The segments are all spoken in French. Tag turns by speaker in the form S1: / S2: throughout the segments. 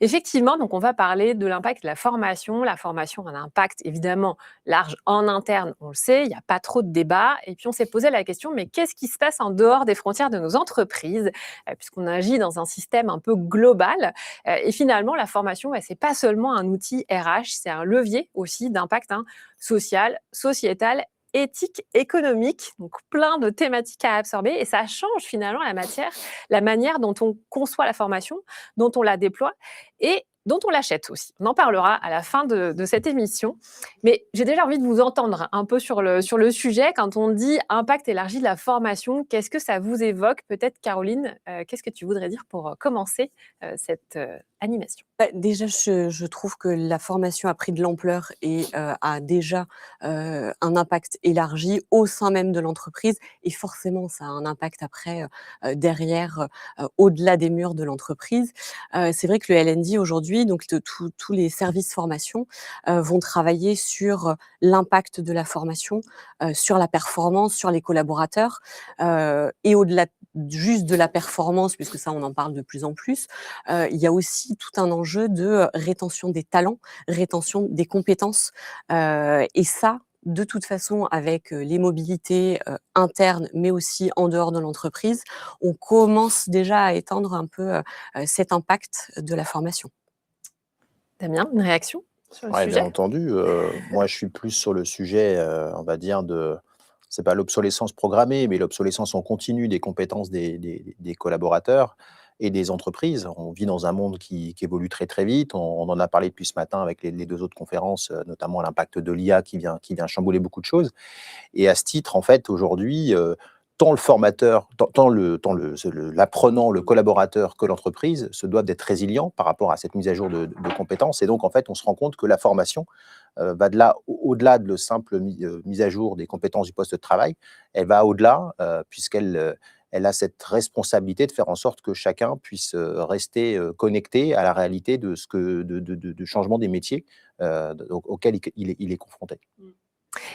S1: Effectivement, donc on va parler de l'impact de la formation. La formation a un impact évidemment large en interne, on le sait, il n'y a pas trop de débat. Et puis on s'est posé la question, mais qu'est-ce qui se passe en dehors des frontières de nos entreprises, puisqu'on agit dans un système un peu global. Et finalement, la formation, c'est pas seulement un outil RH, c'est un levier aussi d'impact social, sociétal, éthique, économique, donc plein de thématiques à absorber. Et ça change finalement la manière dont on conçoit la formation, dont on la déploie et dont on l'achète aussi. On en parlera à la fin de cette émission. Mais j'ai déjà envie de vous entendre un peu sur le sujet. Quand on dit impact élargi de la formation, qu'est-ce que ça vous évoque? Peut-être Caroline, qu'est-ce que tu voudrais dire pour commencer cette animation?
S2: Déjà, je trouve que la formation a pris de l'ampleur et a déjà un impact élargi au sein même de l'entreprise et forcément ça a un impact après derrière, au-delà des murs de l'entreprise. C'est vrai que le L&D aujourd'hui, donc tous les services formation, vont travailler sur l'impact de la formation, sur la performance, sur les collaborateurs, et au-delà juste de la performance, puisque ça on en parle de plus en plus, il y a aussi tout un enjeu de rétention des talents, rétention des compétences, et ça, de toute façon, avec les mobilités internes, mais aussi en dehors de l'entreprise, on commence déjà à étendre un peu cet impact de la formation.
S1: Damien, une réaction sur le
S3: Ouais, bien
S1: sujet?
S3: entendu, moi je suis plus sur le sujet, on va dire c'est pas l'obsolescence programmée, mais l'obsolescence en continu des compétences des collaborateurs et des entreprises. On vit dans un monde qui évolue très, très vite. On en a parlé depuis ce matin avec les 2 autres conférences, notamment l'impact de l'IA qui vient chambouler beaucoup de choses. Et à ce titre, en fait, aujourd'hui, tant le formateur, l'apprenant, le collaborateur que l'entreprise se doivent d'être résilients par rapport à cette mise à jour de compétences. Et donc, en fait, on se rend compte que la formation va au-delà de la simple mise à jour des compétences du poste de travail. Elle va au-delà, elle a cette responsabilité de faire en sorte que chacun puisse rester connecté à la réalité de changement des métiers auxquels il est confronté.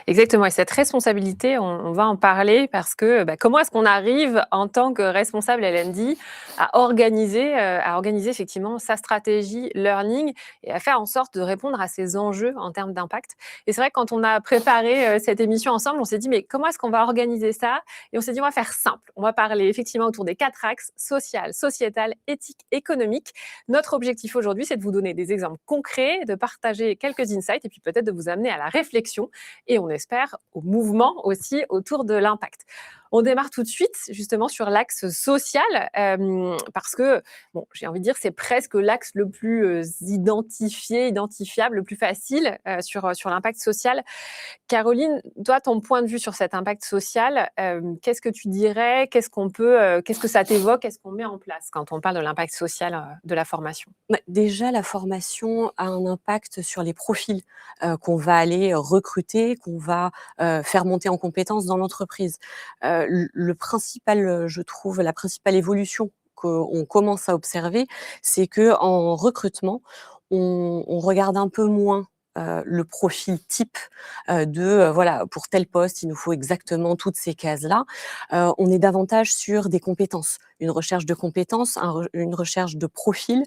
S1: Exactement, et cette responsabilité, on va en parler parce que comment est-ce qu'on arrive en tant que responsable L&D à organiser effectivement sa stratégie learning et à faire en sorte de répondre à ces enjeux en termes d'impact. Et c'est vrai que quand on a préparé cette émission ensemble, on s'est dit mais comment est-ce qu'on va organiser ça? Et on s'est dit on va faire simple, on va parler effectivement autour des 4 axes: social, sociétal, éthique, économique. Notre objectif aujourd'hui, c'est de vous donner des exemples concrets, de partager quelques insights et puis peut-être de vous amener à la réflexion et on espère au mouvement aussi autour de l'impact. On démarre tout de suite justement sur l'axe social parce que, bon, j'ai envie de dire, c'est presque l'axe le plus identifiable, le plus facile sur l'impact social. Caroline, toi, ton point de vue sur cet impact social, qu'est-ce que tu dirais? Qu'est-ce que ça t'évoque? Qu'est-ce qu'on met en place quand on parle de l'impact social de la formation?
S2: Déjà, la formation a un impact sur les profils qu'on va aller recruter, qu'on va faire monter en compétences dans l'entreprise. Le principal, je trouve, la principale évolution qu'on commence à observer, c'est que en recrutement, on regarde un peu moins le profil type voilà, pour tel poste, il nous faut exactement toutes ces cases-là. On est davantage sur des compétences, une recherche de compétences, une recherche de profil,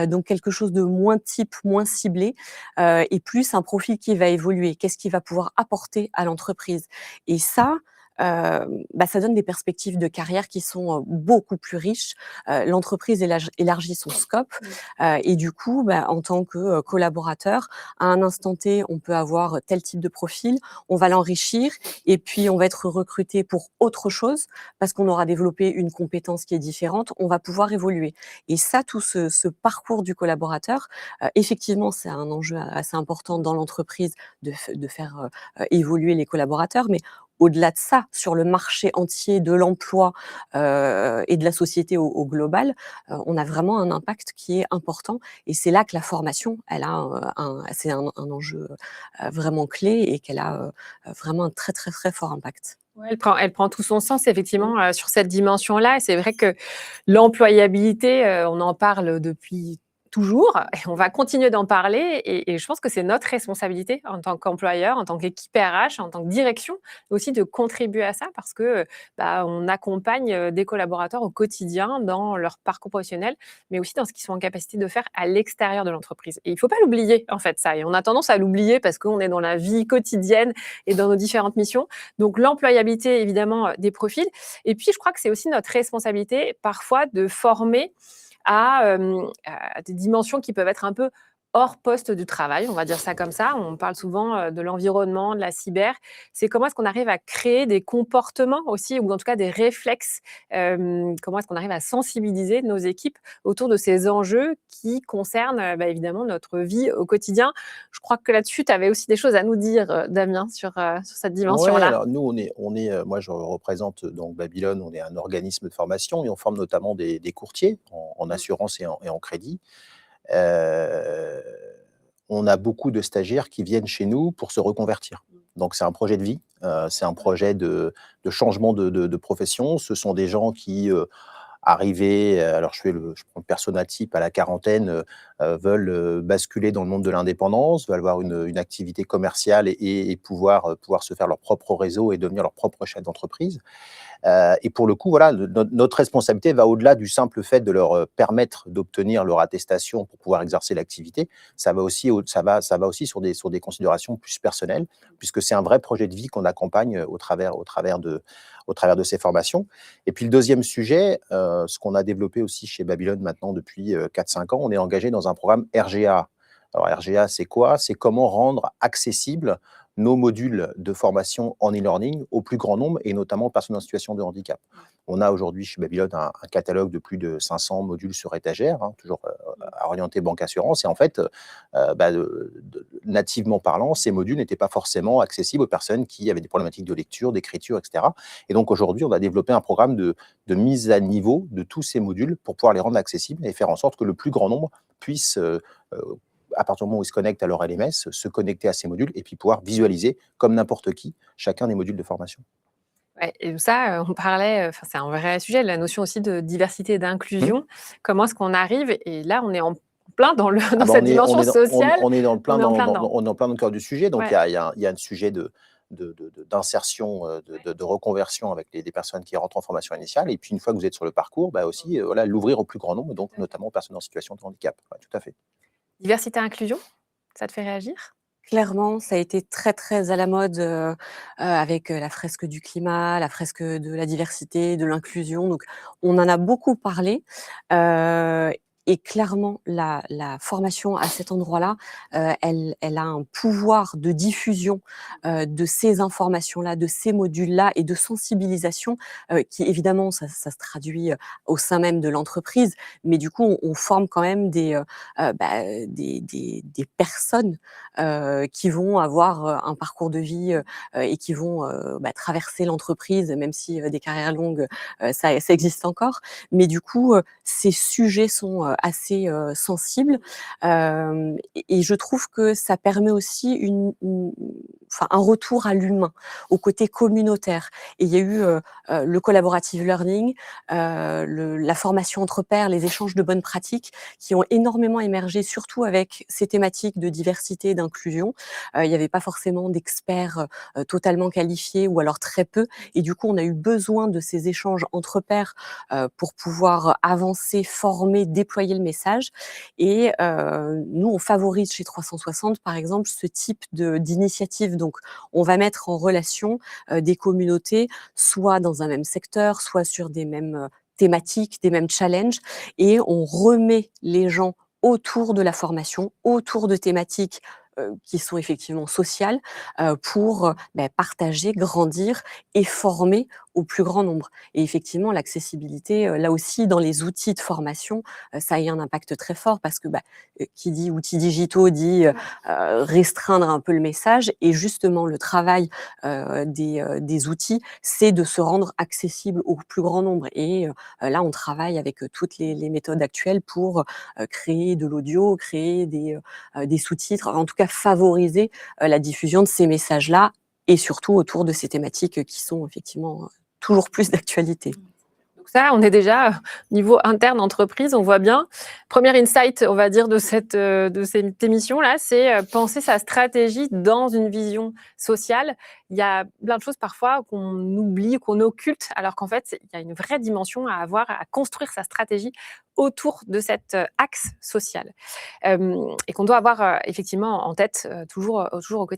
S2: donc quelque chose de moins type, moins ciblé, et plus un profil qui va évoluer. Qu'est-ce qu'il va pouvoir apporter à l'entreprise? Et ça, ça donne des perspectives de carrière qui sont beaucoup plus riches. L'entreprise élargit son scope, et du coup, en tant que collaborateur, à un instant T, on peut avoir tel type de profil, on va l'enrichir et puis on va être recruté pour autre chose parce qu'on aura développé une compétence qui est différente, on va pouvoir évoluer. Et ça, tout ce parcours du collaborateur, effectivement, c'est un enjeu assez important dans l'entreprise de faire évoluer les collaborateurs, mais au-delà de ça, sur le marché entier de l'emploi et de la société au global, on a vraiment un impact qui est important et c'est là que la formation, elle a c'est un enjeu vraiment clé et qu'elle a vraiment un très, très, très fort impact.
S1: Ouais, elle prend tout son sens effectivement sur cette dimension-là. Et c'est vrai que l'employabilité, on en parle depuis toujours, et on va continuer d'en parler et je pense que c'est notre responsabilité en tant qu'employeur, en tant qu'équipe RH, en tant que direction, aussi de contribuer à ça parce que, on accompagne, des collaborateurs au quotidien dans leur parcours professionnel, mais aussi dans ce qu'ils sont en capacité de faire à l'extérieur de l'entreprise et il ne faut pas l'oublier, en fait, ça et on a tendance à l'oublier parce qu'on est dans la vie quotidienne et dans nos différentes missions. Donc l'employabilité, évidemment, des profils et puis je crois que c'est aussi notre responsabilité, parfois, de former à des dimensions qui peuvent être un peu hors poste de travail, on va dire ça comme ça. On parle souvent de l'environnement, de la cyber. C'est comment est-ce qu'on arrive à créer des comportements aussi, ou en tout cas des réflexes. Comment est-ce qu'on arrive à sensibiliser nos équipes autour de ces enjeux qui concernent évidemment notre vie au quotidien. Je crois que là-dessus, tu avais aussi des choses à nous dire, Damien, sur cette
S3: Ouais,
S1: dimension-là.
S3: alors nous, moi je représente donc Babylone, on est un organisme de formation et on forme notamment des courtiers en assurance et en crédit. Euh, on a beaucoup de stagiaires qui viennent chez nous pour se reconvertir. Donc c'est un projet de vie, c'est un projet de changement de profession. Ce sont des gens qui arrivés, alors je prends le persona type à la quarantaine, veulent basculer dans le monde de l'indépendance, veulent avoir une activité commerciale et pouvoir se faire leur propre réseau et devenir leur propre chef d'entreprise. Et pour le coup, voilà, notre responsabilité va au-delà du simple fait de leur permettre d'obtenir leur attestation pour pouvoir exercer l'activité. Ça va aussi sur des considérations plus personnelles, puisque c'est un vrai projet de vie qu'on accompagne au travers de ces formations. Et puis le deuxième sujet, ce qu'on a développé aussi chez Babylone maintenant depuis 4-5 ans, on est engagé dans un programme RGA. Alors RGA, c'est quoi? C'est comment rendre accessible nos modules de formation en e-learning au plus grand nombre et notamment aux personnes en situation de handicap. On a aujourd'hui chez Babylone un catalogue de plus de 500 modules sur étagère, toujours orienté banque assurance. Et en fait, nativement parlant, ces modules n'étaient pas forcément accessibles aux personnes qui avaient des problématiques de lecture, d'écriture, etc. Et donc aujourd'hui, on a développé un programme de mise à niveau de tous ces modules pour pouvoir les rendre accessibles et faire en sorte que le plus grand nombre puisse à partir du moment où ils se connectent à leur LMS, se connecter à ces modules et puis pouvoir visualiser, comme n'importe qui, chacun des modules de formation.
S1: Ouais, et ça, on parlait, c'est un vrai sujet, la notion aussi de diversité et d'inclusion. Comment est-ce qu'on arrive et là, on est en plein dans cette dimension sociale.
S3: On est dans le plein,
S1: on est en plein dedans.
S3: on est en plein dans le cœur du sujet. Donc,
S1: Ouais.
S3: il y a un sujet d'insertion, de reconversion avec des personnes qui rentrent en formation initiale. Et puis, une fois que vous êtes sur le parcours, aussi, l'ouvrir au plus grand nombre, donc notamment aux personnes en situation de handicap. Ouais, tout à fait.
S1: Diversité et inclusion, ça te fait réagir?
S2: Clairement, ça a été très, très à la mode, avec, la fresque du climat, la fresque de la diversité, de l'inclusion, donc on en a beaucoup parlé, et clairement la formation à cet endroit-là, elle a un pouvoir de diffusion, de ces informations-là, de ces modules-là et de sensibilisation, qui évidemment ça se traduit, au sein même de l'entreprise, mais du coup on forme quand même des personnes qui vont avoir un parcours de vie et qui vont traverser l'entreprise, même si des carrières longues, ça existe encore. Mais du coup, ces sujets sont assez sensibles et je trouve que ça permet aussi un retour à l'humain, au côté communautaire. Et il y a eu le collaborative learning, la formation entre pairs, les échanges de bonnes pratiques qui ont énormément émergé, surtout avec ces thématiques de diversité et d'inclusion. Il n'y avait pas forcément d'experts totalement qualifiés ou alors très peu. Et du coup, on a eu besoin de ces échanges entre pairs pour pouvoir avancer, former, déployer le message. Et nous, on favorise chez 360, par exemple, ce type d'initiative. Donc, on va mettre en relation des communautés, soit dans un même secteur, soit sur des mêmes thématiques, des mêmes challenges, et on remet les gens autour de la formation, autour de thématiques qui sont effectivement sociales, pour partager, grandir et former au plus grand nombre. Et effectivement, l'accessibilité, là aussi, dans les outils de formation, ça a eu un impact très fort parce que qui dit outils digitaux dit restreindre un peu le message. Et justement, le travail des outils, c'est de se rendre accessible au plus grand nombre. Et là, on travaille avec toutes les méthodes actuelles pour créer de l'audio, créer des sous-titres, en tout cas favoriser la diffusion de ces messages-là et surtout autour de ces thématiques qui sont effectivement toujours plus d'actualité.
S1: Ça, on est déjà niveau interne entreprise, on voit bien. Premier insight, on va dire, de cette émission-là, c'est penser sa stratégie dans une vision sociale. Il y a plein de choses parfois qu'on oublie, qu'on occulte, alors qu'en fait, il y a une vraie dimension à avoir, à construire sa stratégie autour de cet axe social et qu'on doit avoir effectivement en tête toujours au quotidien.